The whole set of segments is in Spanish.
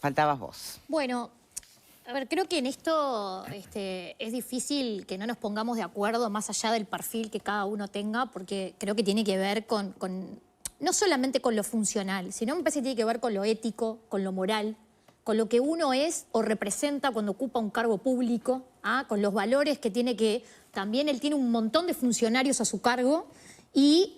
faltabas vos. Bueno, a ver, creo que en esto es difícil que no nos pongamos de acuerdo más allá del perfil que cada uno tenga, porque creo que tiene que ver con no solamente con lo funcional, sino me parece que tiene que ver con lo ético, con lo moral, con lo que uno es o representa cuando ocupa un cargo público, con los valores que tiene que... También él tiene un montón de funcionarios a su cargo y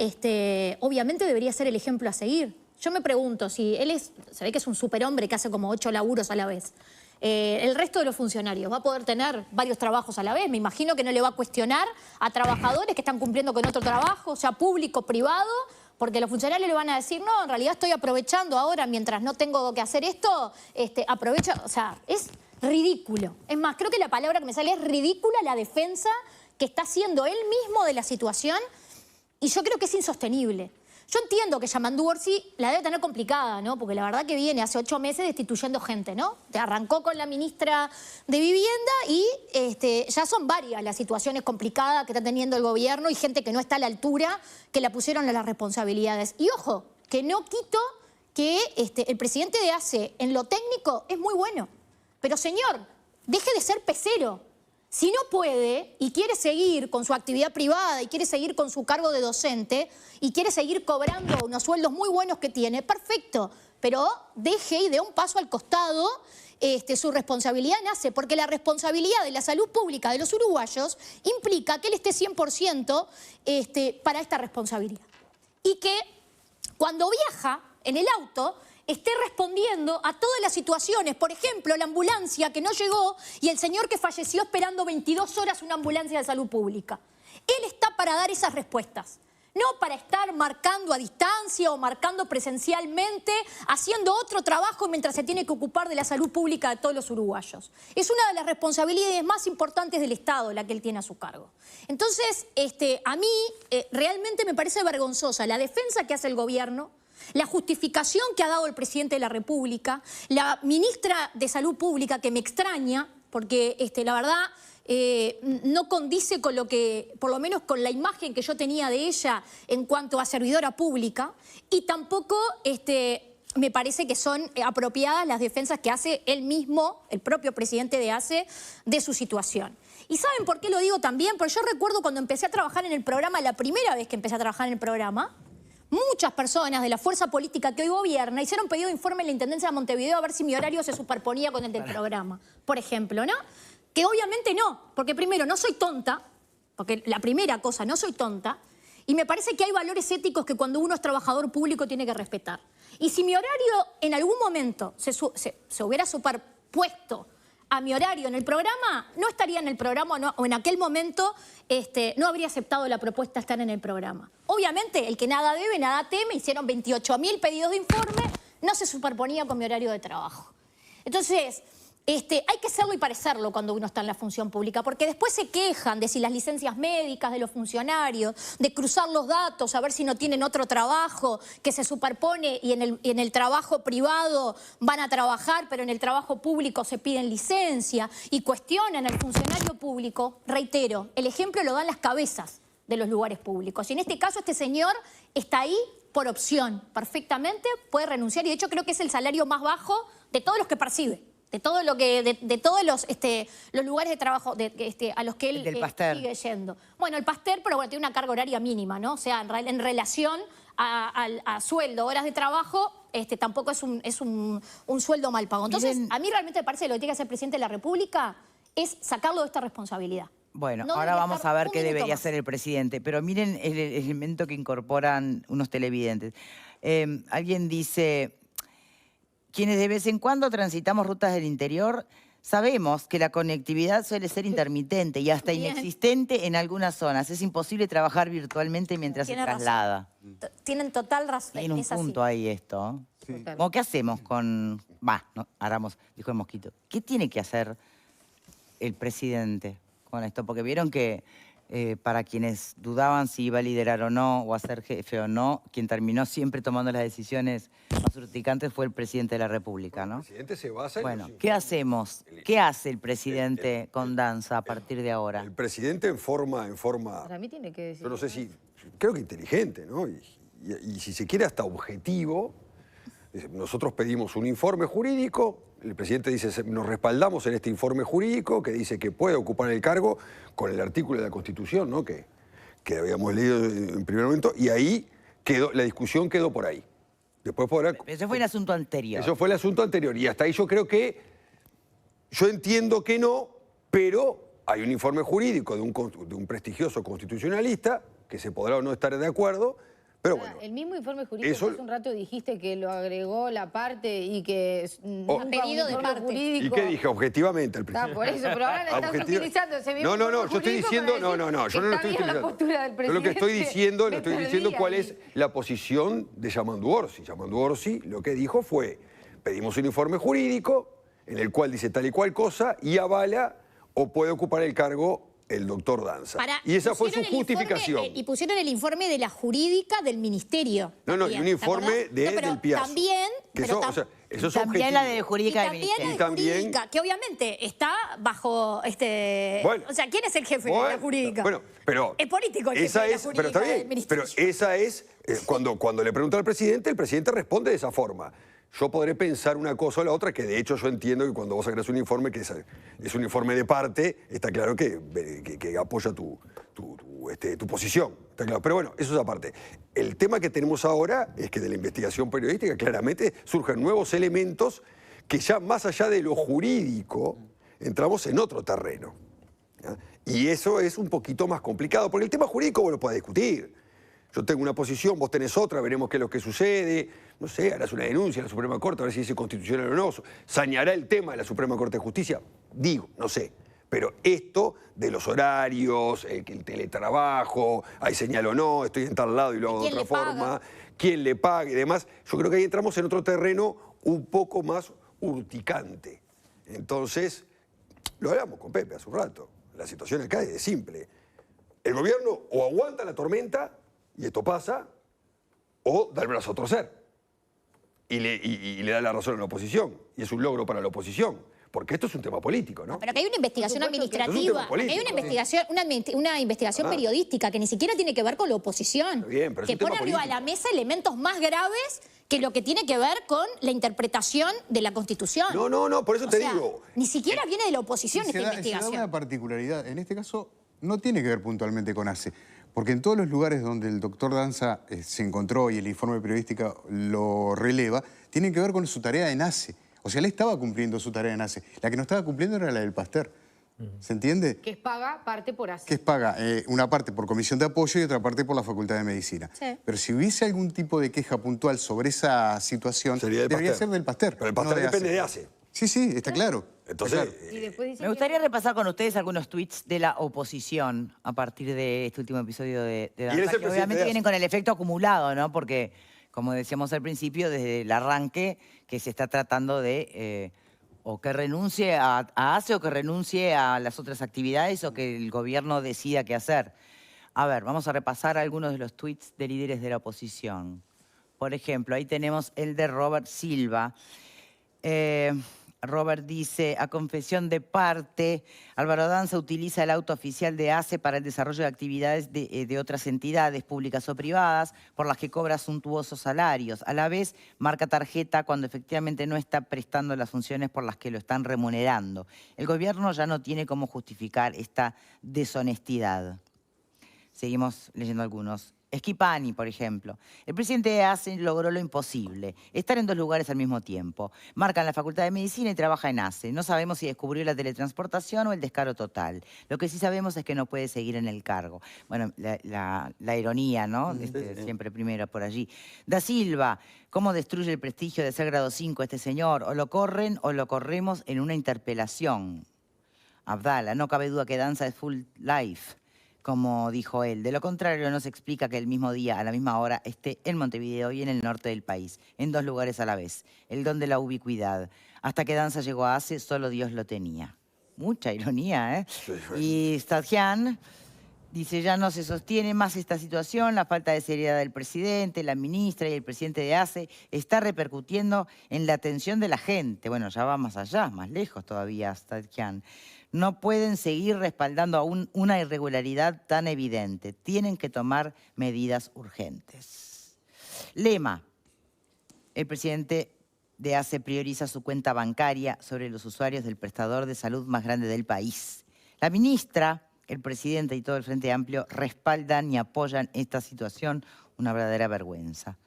obviamente debería ser el ejemplo a seguir. Yo me pregunto si él se ve que es un superhombre que hace como 8 laburos a la vez. El resto de los funcionarios va a poder tener varios trabajos a la vez. Me imagino que no le va a cuestionar a trabajadores que están cumpliendo con otro trabajo, sea público, privado, porque los funcionarios le van a decir, no, en realidad estoy aprovechando ahora mientras no tengo que hacer esto, aprovecha, o sea, es ridículo. Es más, creo que la palabra que me sale es ridícula la defensa que está haciendo él mismo de la situación y yo creo que es insostenible. Yo entiendo que Yamandu Orsi la debe tener complicada, ¿no? Porque la verdad que viene hace 8 meses destituyendo gente, ¿no? Te arrancó con la ministra de Vivienda y ya son varias las situaciones complicadas que está teniendo el gobierno y gente que no está a la altura, que la pusieron a las responsabilidades. Y ojo, que no quito que el presidente de ACE en lo técnico es muy bueno. Pero señor, deje de ser pecero. Si no puede y quiere seguir con su actividad privada y quiere seguir con su cargo de docente y quiere seguir cobrando unos sueldos muy buenos que tiene, perfecto, pero deje y dé un paso al costado su responsabilidad en ACE, porque la responsabilidad de la salud pública de los uruguayos implica que él esté 100% para esta responsabilidad. Y que cuando viaja en el auto esté respondiendo a todas las situaciones. Por ejemplo, la ambulancia que no llegó y el señor que falleció esperando 22 horas una ambulancia de salud pública. Él está para dar esas respuestas, no para estar marcando a distancia o marcando presencialmente, haciendo otro trabajo mientras se tiene que ocupar de la salud pública de todos los uruguayos. Es una de las responsabilidades más importantes del Estado la que él tiene a su cargo. Entonces, a mí realmente me parece vergonzosa la defensa que hace el gobierno, la justificación que ha dado el presidente de la República, la ministra de Salud Pública, que me extraña, porque la verdad no condice con lo que, por lo menos con la imagen que yo tenía de ella en cuanto a servidora pública, y tampoco me parece que son apropiadas las defensas que hace él mismo, el propio presidente de ACE, de su situación. ¿Y saben por qué lo digo también? Porque yo recuerdo cuando empecé a trabajar en el programa, la primera vez que empecé a trabajar en el programa, muchas personas de la fuerza política que hoy gobierna hicieron pedido de informe en la Intendencia de Montevideo a ver si mi horario se superponía con el del programa, por ejemplo, ¿no? Que obviamente no, porque primero no soy tonta, porque la primera cosa, no soy tonta, y me parece que hay valores éticos que cuando uno es trabajador público tiene que respetar. Y si mi horario en algún momento se hubiera superpuesto a mi horario en el programa, no estaría en el programa o en aquel momento no habría aceptado la propuesta de estar en el programa. Obviamente, el que nada debe, nada teme, hicieron 28.000 pedidos de informe, no se superponía con mi horario de trabajo. Entonces, hay que serlo y parecerlo cuando uno está en la función pública, porque después se quejan de si las licencias médicas de los funcionarios, de cruzar los datos, a ver si no tienen otro trabajo que se superpone y en el trabajo privado van a trabajar, pero en el trabajo público se piden licencia y cuestionan al funcionario público. Reitero, el ejemplo lo dan las cabezas de los lugares públicos. Y en este caso este señor está ahí por opción, perfectamente puede renunciar y de hecho creo que es el salario más bajo de todos los que percibe. De todos los lugares de trabajo a los que él sigue yendo. Bueno, el Pasteur, pero bueno, tiene una carga horaria mínima, ¿no? O sea, en relación a sueldo, horas de trabajo, tampoco es un sueldo mal pago. Entonces, a mí realmente me parece que lo que tiene que hacer el presidente de la República es sacarlo de esta responsabilidad. Bueno, No ahora vamos a ver qué debería más hacer el presidente. Pero miren el elemento que incorporan unos televidentes. Alguien dice... Quienes de vez en cuando transitamos rutas del interior, sabemos que la conectividad suele ser intermitente y hasta inexistente en algunas zonas. Es imposible trabajar virtualmente mientras se traslada. Tienen total razón. Tiene un punto ahí esto. Sí. ¿Cómo qué hacemos con...? Dijo el Mosquito. ¿Qué tiene que hacer el presidente con esto? Porque vieron que para quienes dudaban si iba a liderar o no, o a ser jefe o no, quien terminó siempre tomando las decisiones más urticantes fue el presidente de la República, ¿no? El presidente se basa en Bueno, ¿qué hacemos? ¿Qué hace el presidente con Danza a partir de ahora? El presidente en forma... Para mí tiene que decir... Yo no sé si... Creo que inteligente, ¿no? Y si se quiere hasta objetivo, nosotros pedimos un informe jurídico, el presidente dice, nos respaldamos en este informe jurídico que dice que puede ocupar el cargo con el artículo de la Constitución, ¿no? que habíamos leído en primer momento, y ahí la discusión quedó por ahí. Después podrá... Ese fue el asunto anterior. Eso fue el asunto anterior, y hasta ahí yo creo que, yo entiendo que no, pero hay un informe jurídico de un prestigioso constitucionalista, que se podrá o no estar de acuerdo, pero bueno. El mismo informe jurídico que hace un rato dijiste que lo agregó la parte y que a pedido de parte. ¿Y qué dije? Objetivamente al principio. Por eso, pero ahora lo estás utilizando ese mismo No, informe yo estoy jurídico diciendo, para no, decir yo no lo estoy que está bien la utilizando. postura del Yo presidente. lo que estoy diciendo, me le estoy diciendo perdí cuál ahí. es la posición de Yamandu Orsi. Yamandu Orsi lo que dijo fue, pedimos un informe jurídico en el cual dice tal y cual cosa y avala o puede ocupar el cargo el doctor Danza. Y esa fue su justificación. Y pusieron el informe de la jurídica del ministerio. No, y también, un ¿te informe acordás? del Piazza. También, Que pero eso es también la de y jurídica del también ministerio. la de Y también- jurídica, que obviamente está bajo Bueno. o sea, ¿quién es el jefe de la jurídica? Bueno, pero... Es político el jefe de la jurídica pero está del bien, ministerio. pero esa es... cuando le pregunta al presidente, el presidente responde de esa forma. Yo podré pensar una cosa o la otra, que de hecho yo entiendo que cuando vos sacás un informe, que es un informe de parte, está claro que apoya tu posición. Está claro. Pero bueno, eso es aparte. El tema que tenemos ahora es que de la investigación periodística claramente surgen nuevos elementos que ya más allá de lo jurídico, entramos en otro terreno. ¿Ya? Y eso es un poquito más complicado, porque el tema jurídico vos lo podés discutir. Yo tengo una posición, vos tenés otra, veremos qué es lo que sucede. No sé, harás una denuncia a la Suprema Corte, a ver si es constitucional o no. Saneará el tema de la Suprema Corte de Justicia. Digo, no sé. Pero esto de los horarios, el teletrabajo, hay señal o no, estoy en tal lado y lo hago de otra forma, quién le paga y demás, yo creo que ahí entramos en otro terreno un poco más urticante. Entonces, lo hablamos con Pepe hace un rato. La situación acá es simple. El gobierno o aguanta la tormenta, y esto pasa, o da el brazo a torcer. Y le da la razón a la oposición. Y es un logro para la oposición. Porque esto es un tema político, ¿no? Pero que hay una investigación administrativa, es un tema hay una investigación periodística que ni siquiera tiene que ver con la oposición. Está bien, pero es que un tema pone arriba de político. la mesa elementos más graves que lo que tiene que ver con la interpretación de la Constitución. No, por eso te digo. Ni siquiera viene de la oposición esta Se da investigación. una particularidad. En este caso, no tiene que ver puntualmente con ACE. Porque en todos los lugares donde el doctor Danza se encontró y el informe periodístico lo releva, tienen que ver con su tarea en ACE. O sea, él estaba cumpliendo su tarea en ACE. La que no estaba cumpliendo era la del Pasteur. ¿Se entiende? Que es paga parte por ACE. Que es paga una parte por comisión de apoyo y otra parte por la Facultad de Medicina. Sí. Pero si hubiese algún tipo de queja puntual sobre esa situación, Sería del debería Pasteur. ser del Pasteur. Pero el Pasteur no depende de ACE. Sí, está claro. Entonces, Está claro. Y después dicen Me gustaría repasar con ustedes algunos tweets de la oposición a partir de este último episodio de Y él es Danza, el que presidente obviamente de vienen ACE. con el efecto acumulado, ¿no? Porque, como decíamos al principio, desde el arranque que se está tratando de o que renuncie a ACE o que renuncie a las otras actividades o que el gobierno decida qué hacer. A ver, vamos a repasar algunos de los tweets de líderes de la oposición. Por ejemplo, ahí tenemos el de Robert Silva. Robert dice, a confesión de parte, Álvaro Danza utiliza el auto oficial de ACE para el desarrollo de actividades de otras entidades públicas o privadas por las que cobra suntuosos salarios. A la vez, marca tarjeta cuando efectivamente no está prestando las funciones por las que lo están remunerando. El gobierno ya no tiene cómo justificar esta deshonestidad. Seguimos leyendo algunos. Schipani, por ejemplo. El presidente de ACE logró lo imposible, estar en dos lugares al mismo tiempo. Marca en la Facultad de Medicina y trabaja en ACE. No sabemos si descubrió la teletransportación o el descaro total. Lo que sí sabemos es que no puede seguir en el cargo. Bueno, la ironía, ¿no? Siempre primero por allí. Da Silva, ¿cómo destruye el prestigio de ser grado 5 este señor? O lo corren o lo corremos en una interpelación. Abdala, no cabe duda que Danza es full life, como dijo él. De lo contrario, no se explica que el mismo día, a la misma hora, esté en Montevideo y en el norte del país, en dos lugares a la vez. El don de la ubicuidad. Hasta que Danza llegó a ACE, solo Dios lo tenía. Mucha ironía, ¿eh? Sí. Y Stadjian dice, ya no se sostiene más esta situación, la falta de seriedad del presidente, la ministra y el presidente de ACE está repercutiendo en la atención de la gente. Bueno, ya va más allá, más lejos todavía, Stadjian. No pueden seguir respaldando aún una irregularidad tan evidente. Tienen que tomar medidas urgentes. Lema. El presidente de ACE prioriza su cuenta bancaria sobre los usuarios del prestador de salud más grande del país. La ministra, el presidente y todo el Frente Amplio respaldan y apoyan esta situación, una verdadera vergüenza.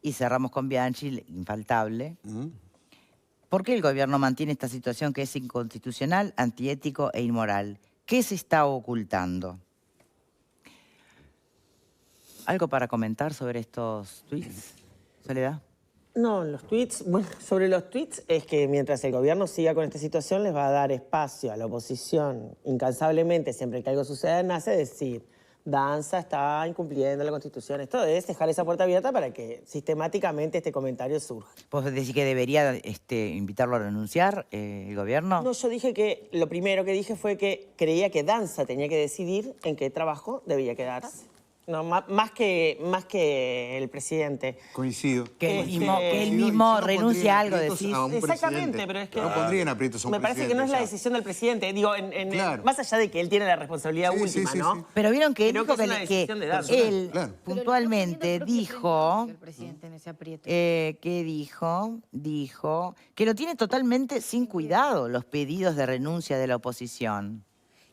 Y cerramos con Bianchi, infaltable. ¿Por qué el gobierno mantiene esta situación que es inconstitucional, antiético e inmoral? ¿Qué se está ocultando? ¿Algo para comentar sobre estos tweets, Soledad? No, los tweets, bueno, sobre los tweets es que mientras el gobierno siga con esta situación les va a dar espacio a la oposición incansablemente, siempre que algo suceda en ACE, decir, Danza está incumpliendo la Constitución. Esto es dejar esa puerta abierta para que sistemáticamente este comentario surja. ¿Vos decís que debería invitarlo a renunciar el gobierno? No, yo dije que lo primero que dije fue que creía que Danza tenía que decidir en qué trabajo debía quedarse. No, más que el presidente. Coincido. Que él mismo renuncie a algo, decís. Exactamente, pero es que... No pondrían aprietos a un me parece que no es la decisión del presidente. Digo, Claro. más allá de que él tiene la responsabilidad última, ¿no? Sí. Pero vieron que él Creo dijo que es una decisión de Danza. él Claro. puntualmente dijo... El presidente en ese aprieto. ¿Qué dijo? Dijo que lo tiene totalmente sin cuidado los pedidos de renuncia de la oposición.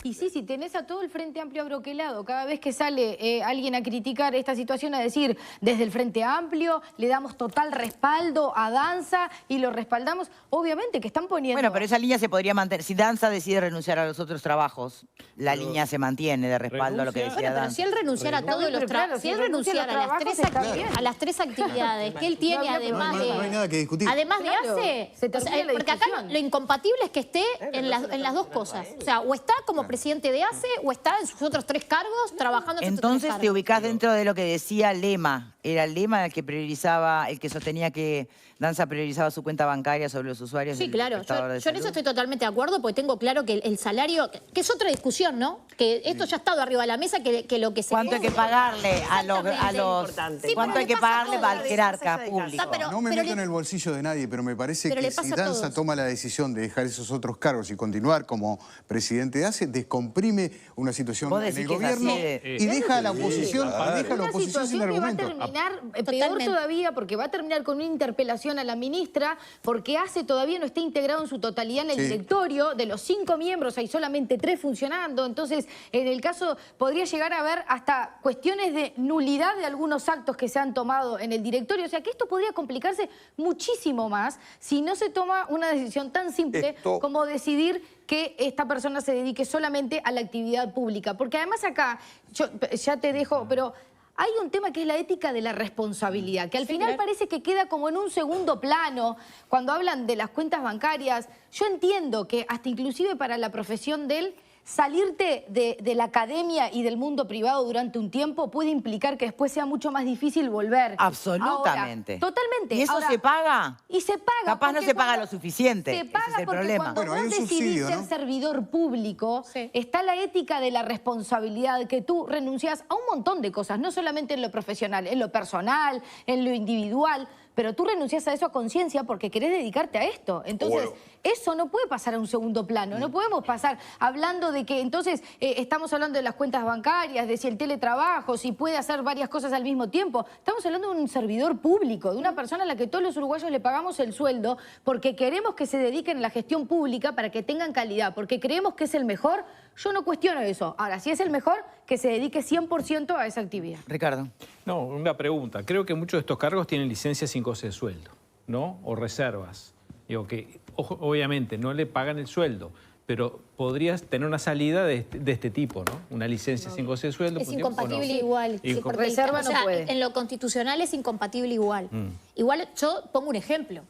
Y sí, si tenés a todo el Frente Amplio abroquelado, cada vez que sale alguien a criticar esta situación, a decir, desde el Frente Amplio le damos total respaldo a Danza y lo respaldamos, obviamente que están poniendo... Bueno, pero esa línea se podría mantener. Si Danza decide renunciar a los otros trabajos, la línea se mantiene de respaldo a lo que decía Bueno, pero Danza. si él renunciara a todos los Pero claro, trabajos, si si él renuncia a renunciara los trabajos, está a las tres actividades que él tiene, además no hay nada que discutir. Además de Claro, ACE, se termina la porque acá discusión. lo incompatible es que esté en las dos cosas. O sea, o está como presidente de ACE o está en sus otros tres cargos trabajando en sus otros Entonces tres te cargos. ubicás dentro de lo que decía Lema. Era el Lema el que priorizaba, el que sostenía que Danza priorizaba su cuenta bancaria sobre los usuarios Sí, del claro. prestador de Yo en eso salud. estoy totalmente de acuerdo porque tengo claro que el salario, que es otra discusión, ¿no? Que esto ya ha estado arriba de la mesa, que lo que se... ¿Cuánto hay que pagarle a los... Importante. Sí, ¿Cuánto pero hay le que pasa pagarle todo, al jerarca pasa público? Ah, pero- No me meto le- en el bolsillo de nadie, pero me parece pero que le pasa si a Danza todos. toma la decisión de dejar esos otros cargos y continuar como presidente de ACE, descomprime una situación Vos en decís el que es gobierno así de- y deja a la oposición, deja a la Una oposición sin situación que va a argumento. terminar peor Totalmente. todavía porque va a terminar con una interpelación a la ministra porque ACE todavía no está integrado en su totalidad en el Sí. directorio. De los 5 miembros hay solamente 3 funcionando. Entonces, en el caso podría llegar a haber hasta cuestiones de nulidad de algunos actos que se han tomado en el directorio. O sea que esto podría complicarse muchísimo más si no se toma una decisión tan simple Esto- como decidir que esta persona se dedique solamente a la actividad pública. Porque además acá, yo ya te dejo, pero hay un tema que es la ética de la responsabilidad, que al final parece que queda como en un segundo plano. Cuando hablan de las cuentas bancarias, yo entiendo que hasta inclusive para la profesión de él, salirte de la academia y del mundo privado durante un tiempo puede implicar que después sea mucho más difícil volver. Absolutamente. Ahora, totalmente. ¿Y eso Ahora, se paga? Y se paga. Capaz no porque se paga cuando- lo suficiente. Se Ese paga es el porque problema. cuando Bueno, hay vos un decidís subsidio, ser ¿no? servidor público, Sí. está la ética de la responsabilidad, que tú renuncias a un montón de cosas, no solamente en lo profesional, en lo personal, en lo individual, pero tú renuncias a eso a conciencia porque querés dedicarte a esto. Entonces, Bueno. eso no puede pasar a un segundo plano. No podemos pasar hablando de que, entonces, estamos hablando de las cuentas bancarias, de si el teletrabajo, si puede hacer varias cosas al mismo tiempo. Estamos hablando de un servidor público, de una persona a la que todos los uruguayos le pagamos el sueldo porque queremos que se dediquen a la gestión pública para que tengan calidad, porque creemos que es el mejor. Yo no cuestiono eso. Ahora, si es el mejor, que se dedique 100% a esa actividad. Ricardo. No, una pregunta. Creo que muchos de estos cargos tienen licencias sin goce de sueldo, ¿no? O reservas. Digo que, obviamente, no le pagan el sueldo, pero podrías tener una salida de este tipo, ¿no? Una licencia sin goce de sueldo. Es por un tiempo, ¿o no? incompatible igual. Sí, porque reserva o no sea, puede. en lo constitucional es incompatible igual. Igual yo pongo un ejemplo.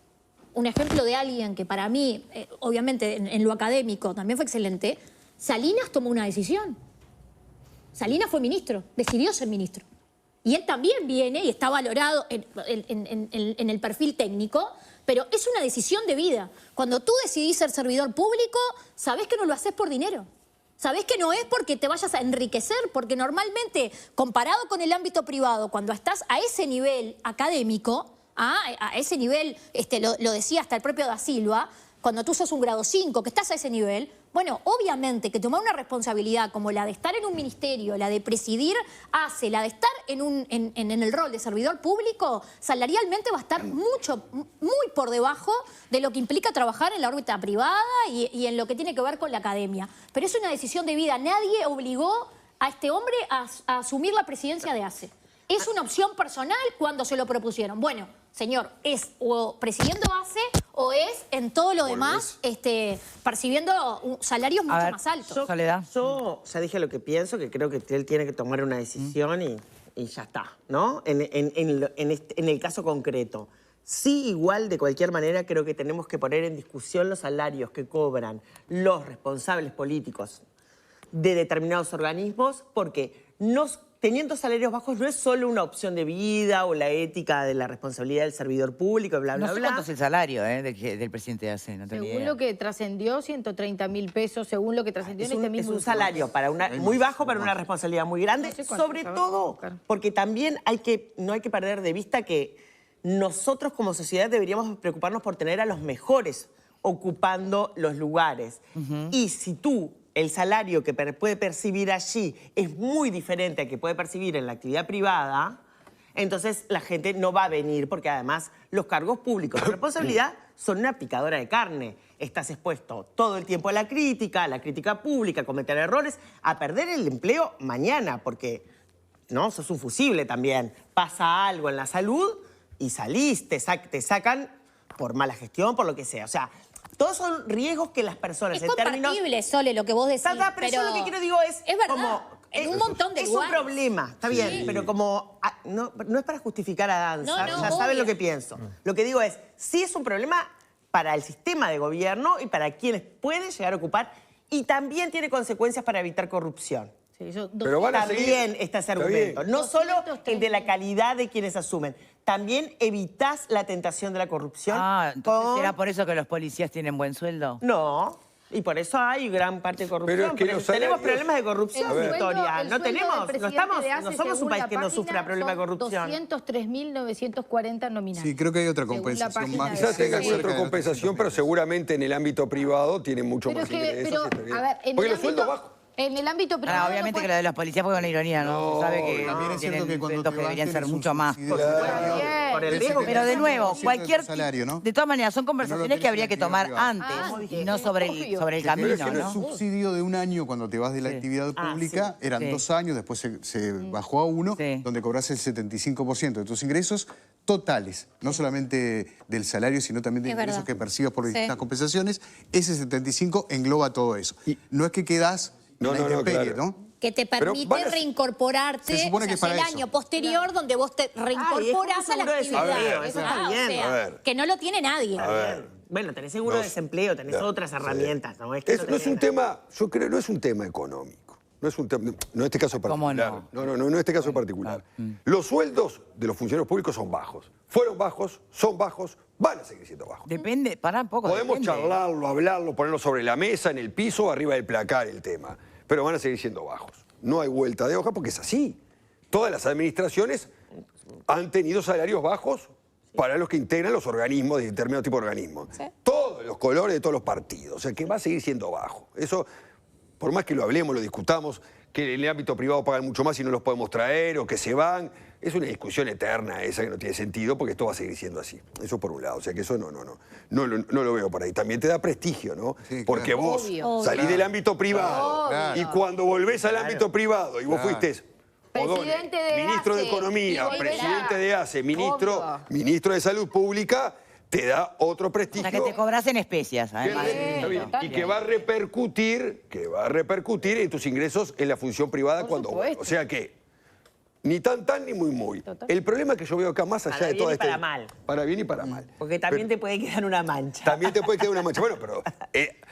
Un ejemplo de alguien que para mí, obviamente en lo académico también fue excelente. Salinas tomó una decisión. Salinas fue ministro, decidió ser ministro. Y él también viene y está valorado en el perfil técnico, pero es una decisión de vida. Cuando tú decidís ser servidor público, sabés que no lo haces por dinero. Sabés que no es porque te vayas a enriquecer, porque normalmente, comparado con el ámbito privado, cuando estás a ese nivel académico, a ese nivel, lo decía hasta el propio Da Silva, cuando tú sos un grado 5, que estás a ese nivel, Bueno, obviamente que tomar una responsabilidad como la de estar en un ministerio, la de presidir ACE, la de estar en el rol de servidor público, salarialmente va a estar muy por debajo de lo que implica trabajar en la órbita privada y en lo que tiene que ver con la academia. Pero es una decisión de vida. Nadie obligó a este hombre a asumir la presidencia de ACE. Es una opción personal cuando se lo propusieron. Bueno, señor, es o presidiendo ACE o es en todo lo demás percibiendo salarios mucho más altos. Soledad. Yo ya dije lo que pienso, que creo que él tiene que tomar una decisión y ya está, ¿no? En el caso concreto. Sí, igual, de cualquier manera, creo que tenemos que poner en discusión los salarios que cobran los responsables políticos de determinados organismos, porque teniendo salarios bajos no es solo una opción de vida o la ética de la responsabilidad del servidor público, bla, bla, No sé bla. cuánto es el salario del presidente de ACE, no tengo ni Según idea. lo que trascendió, 130.000 pesos, según lo que trascendió en este Es mismo un informe. salario muy bajo para una responsabilidad muy grande, No sé cuánto, sobre a ver, todo buscar. porque también no hay que perder de vista que nosotros como sociedad deberíamos preocuparnos por tener a los mejores ocupando los lugares. Y si el salario que puede percibir allí es muy diferente al que puede percibir en la actividad privada, entonces la gente no va a venir, porque además los cargos públicos de responsabilidad son una picadora de carne. Estás expuesto todo el tiempo a la crítica pública, a cometer errores, a perder el empleo mañana, porque ¿no? Sos un fusible también. Pasa algo en la salud y salís, te sacan por mala gestión, por lo que sea. O sea, todos son riesgos que las personas Es en términos... compartible, Sole, lo que vos decís. Pero yo lo que quiero digo es... Es verdad, como, en un montón de es lugares. un problema, está bien, pero como... no es para justificar a Danza, No, ya saben obvio. lo que pienso. Lo que digo es, sí es un problema para el sistema de gobierno y para quienes pueden llegar a ocupar, y también tiene consecuencias para evitar corrupción. Sí, yo, Pero van a También seguir. está ese Está argumento. bien. No solo 230. el de la calidad de quienes asumen. También evitás la tentación de la corrupción. Ah, entonces con- ¿será por eso que los policías tienen buen sueldo? No. Y por eso hay gran parte de corrupción. Pero es que Porque los tenemos salarios- problemas de corrupción, A ver. Victoria. El No sueldo del no presidente de ACE, somos un según país la que no página, sufra problemas de son corrupción. 203.940 nominales. Sí, creo que hay otra Según la compensación página más. de Quizás tenga Sí. otra Cerca de compensación, pero 200.000 seguramente en el ámbito privado tiene mucho Pero más es que, ingresos. pero, está bien. a ver, en Porque el los sueldos ámbito, bajos. en el ámbito privado... Ah, obviamente que lo de los policías fue una ironía, ¿no? Se sabe que También es cierto tienen que cuando sueldos te que vas deberían ser tenés un mucho más. subsidio Por el del riesgo. Pero de nuevo, 70% cualquier del salario, ¿no? De todas maneras, son Que no lo conversaciones tenés que habría en que actividad tomar privada. antes y sí, no sobre obvio. el Que camino, tenés un ¿no? subsidio de un año cuando te vas de la Sí. actividad pública, eran Sí. 2 años, después se bajó a 1, Sí. donde cobras el 75% de tus ingresos totales, no solamente del salario, sino también de Es ingresos verdad. que percibas por Sí. distintas compensaciones. Ese 75 engloba todo eso. No es que quedás No, en la no, no, intemperie, claro. ¿no? Que te Pero permite van a- reincorporarte Se supone que o sea, para el eso. año posterior donde vos te reincorporás a la seguro de actividad. desempleo, eso está bien. O sea, A ver. que no lo tiene nadie. A ver. Bueno, tenés seguro de desempleo, tenés otras herramientas. No, es que No es un tema, yo creo, no es un tema económico. No es un tema, no en este caso ¿Cómo particular. no? No en este caso particular. Los sueldos de los funcionarios públicos son bajos. Fueron bajos, son bajos, van a seguir siendo bajos. Depende, para un poco. Podemos depende. charlarlo, hablarlo, ponerlo sobre la mesa, en el piso o arriba del placar el tema. Pero van a seguir siendo bajos. No hay vuelta de hoja porque es así. Todas las administraciones han tenido salarios bajos para los que integran los organismos de determinado tipo de organismos. Sí. Todos los colores de todos los partidos. O sea, que va a seguir siendo bajo. Eso, por más que lo hablemos, lo discutamos, que en el ámbito privado pagan mucho más y no los podemos traer o que se van, es una discusión eterna esa que no tiene sentido porque esto va a seguir siendo así. Eso por un lado. O sea, que eso no lo veo por ahí. También te da prestigio, ¿no? Sí, Porque claro. vos Obvio. salís del ámbito privado Claro. y cuando volvés al ámbito privado y vos Claro. fuiste Presidente de ministro de ACE, Economía, y volverá. presidente de ACE, Obvio. ministro de Salud Pública, te da otro O prestigio. sea, que te cobras en especias, además. Está bien. total. Y que va a repercutir en tus ingresos en la función privada Por cuando supuesto. vuelvas. O sea que ni tan ni muy. Total. El problema que yo veo acá más allá Para de bien todo y esto. para mal. Para bien y para mal. Porque también te puede quedar una mancha. También te puede quedar una mancha. Bueno, pero.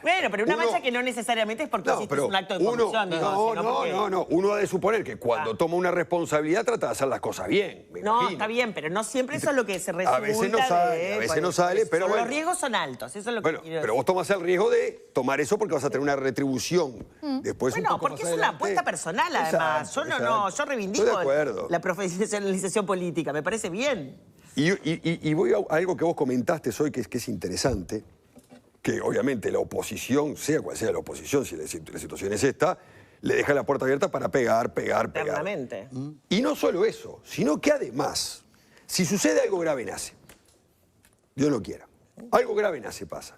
Bueno, pero una uno- mancha que no necesariamente es porque No, hiciste pero un acto de corrupción, digo, sino porque- no. Uno ha de suponer que cuando toma una responsabilidad trata de hacer las cosas bien. me No, imagino. está bien, pero no siempre eso es lo que se resulta. A veces no sale, a veces no sale, pero bueno. Los riesgos son altos, eso es lo que Bueno, quiero pero vos decir. tomás el riesgo de tomar eso porque vas a tener una retribución. Después un Bueno, poco porque más es una adelante. apuesta personal, además. Exacto, yo exacto. yo reivindico Estoy de acuerdo. la profesionalización política, me parece bien. Y voy a algo que vos comentaste hoy que es interesante. que obviamente la oposición, sea cual sea la oposición, si la situación es esta, le deja la puerta abierta para pegar. Eternamente. Y no solo eso, sino que además, si sucede algo grave en ACE, Dios no quiera, algo grave en ACE pasa,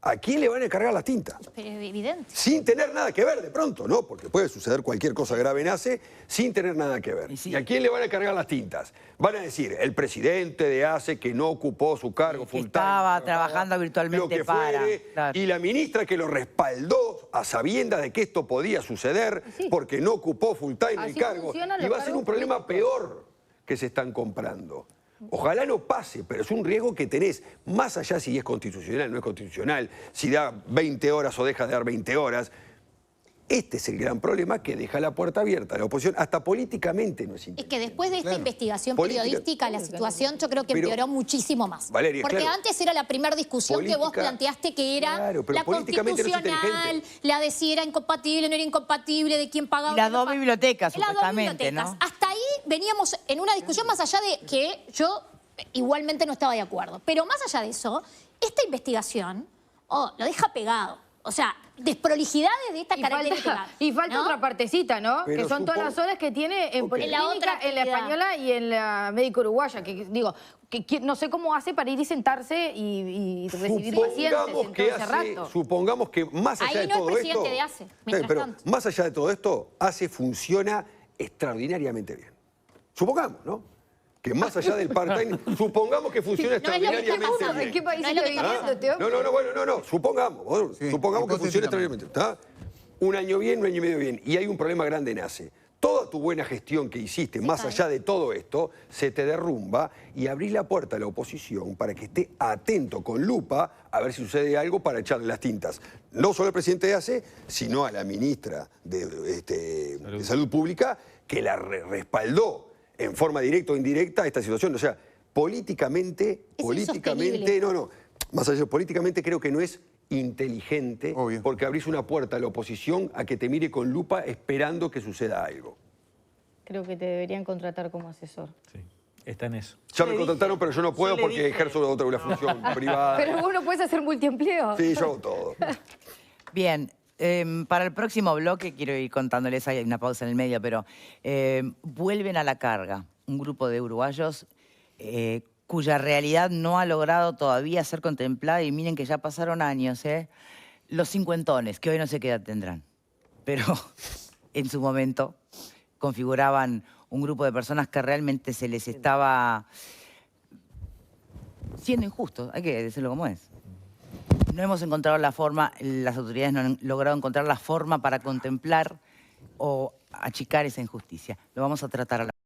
¿a quién le van a cargar las tintas? Pero es evidente. Sin tener nada que ver de pronto, ¿no? Porque puede suceder cualquier cosa grave en ACE sin tener nada que ver. Y sí. ¿Y a quién le van a cargar las tintas? Van a decir, el presidente de ACE que no ocupó su cargo Que full time, estaba trabajando virtualmente lo que para, fuere, claro. y la ministra que lo respaldó a sabiendas de que esto podía suceder porque no ocupó full time el Así cargo. funcionan Y los va a ser un cargos problema peor que se están comprando. Ojalá no pase, pero es un riesgo que tenés, más allá si es constitucional o no es constitucional, si da 20 horas o deja de dar 20 horas. Este es el gran problema que deja la puerta abierta a la oposición, hasta políticamente no es Es inteligente. que después de esta investigación Política. periodística, la situación yo creo que Pero, empeoró muchísimo más. Valeria, Porque claro. antes era la primera discusión que vos Política, planteaste, que era claro, pero la políticamente no es constitucional, inteligente. la de si era incompatible, no era incompatible, de quién pagaba. Y las quién no dos pagaba. bibliotecas, Las dos supuestamente, bibliotecas. ¿no? Hasta ahí veníamos en una discusión más allá de que yo igualmente no estaba de acuerdo. Pero más allá de eso, esta investigación lo deja pegado. O sea, desprolijidades de esta característica. Y falta ¿no? otra partecita, ¿no? Pero que son todas las horas que tiene en Ok. Policlínica, En la otra en la actividad. española y en la médica uruguaya. Que digo, que no sé cómo hace para ir y sentarse y recibir pacientes en todo ese rato. Supongamos que más allá Ahí de no es todo presidente esto... de ACE, Está bien, mientras pero tanto. más allá de todo esto, ACE funciona extraordinariamente bien. Supongamos, ¿no? Que más allá del part-time, supongamos que funciona No es lo que está extraordinariamente pasando. bien. ¿En qué país No es lo que está está viviendo este hombre? No, supongamos. Sí, Supongamos que funciona hipotéticamente. extraordinariamente. ¿Está? Un año bien, un año y medio bien. Y hay un problema grande en ACE. Toda tu buena gestión que hiciste, más allá de todo esto, se te derrumba y abrís la puerta a la oposición para que esté atento con lupa a ver si sucede algo para echarle las tintas. No solo al presidente de ACE, sino a la ministra de Salud Pública, que la respaldó en forma directa o indirecta a esta situación. O sea, políticamente, insostenible. más allá, políticamente creo que no es inteligente, Obvio. porque abrís una puerta a la oposición a que te mire con lupa esperando que suceda algo. Creo que te deberían contratar como asesor. Sí, está en eso. Ya Le me contrataron, dije, pero yo no puedo yo le porque dije. ejerzo una función privada. Pero vos no puedes hacer multiempleo. Sí, yo hago todo. Bien, para el próximo bloque quiero ir contándoles, hay una pausa en el medio, pero vuelven a la carga un grupo de uruguayos cuya realidad no ha logrado todavía ser contemplada, y miren que ya pasaron años, los cincuentones, que hoy no sé qué edad tendrán, pero en su momento configuraban un grupo de personas que realmente se les estaba siendo injustos, hay que decirlo como es. No hemos encontrado la forma, las autoridades no han logrado encontrar la forma para contemplar o achicar esa injusticia. Lo vamos a tratar a la